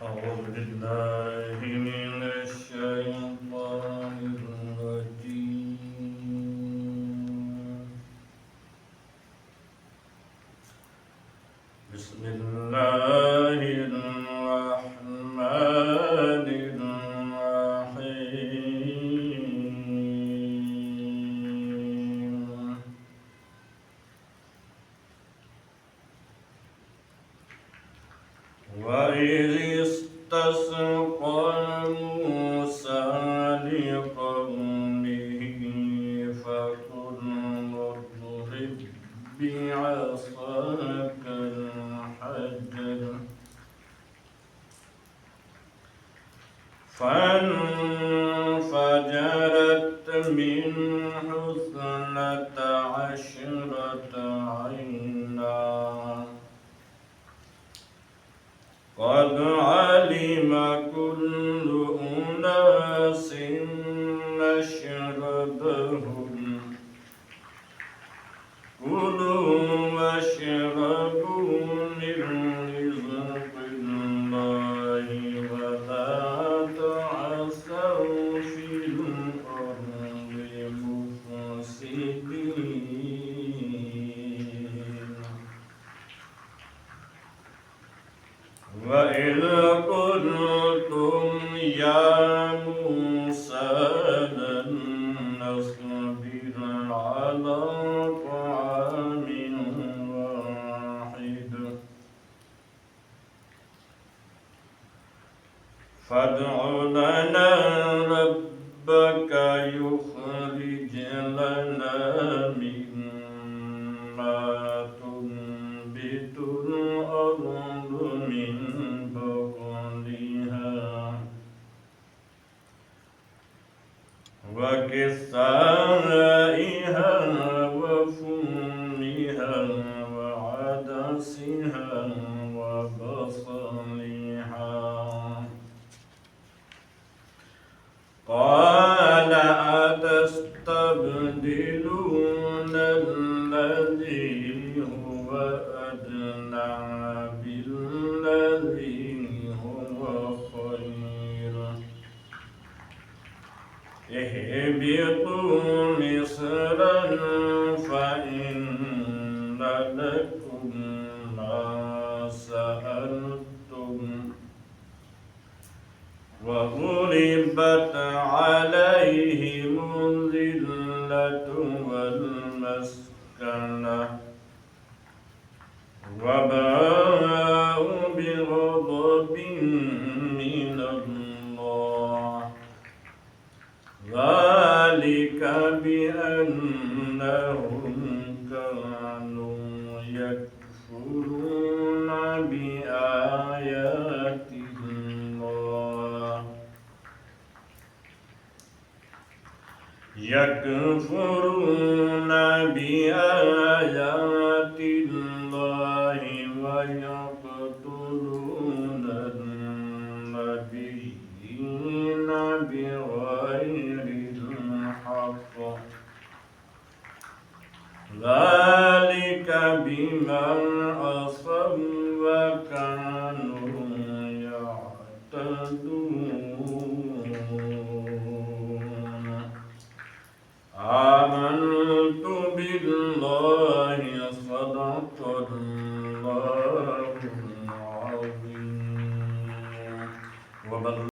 أعوذ بالله من الشيطان الرجيم. بسم الله الرحمن الرحيم. وإذ استسقى موسى لقومه فقل اضرب بعصاك الحجر فانفجرت منه 12 عينا قد علم كل أناس مشربهم كلوا واشربوا من رزق الله ولا تعثوا في الأرض مفسدين. وإذ قلتم يا موسى لن نصبر على طعام واحد فادع لنا ربك يخرج لنا مما تنبت الأرض من بقلها وكسائها وفومها وعدسها وبصلها. قال أتستبدلون الذي هو أدنى بالذي هو خير اهبطوا مصرا فإن لكم ما سألتم وضربت عليهم الذلة والمسكنة وباءوا بغضب من الله ذلك بأنهم كانوا يكفرون بآيات الله ويقتلون النبيين بغير الحق ذلك بما عصوا وكانوا يعتدون. آمنت بالله صدق الله العظيم.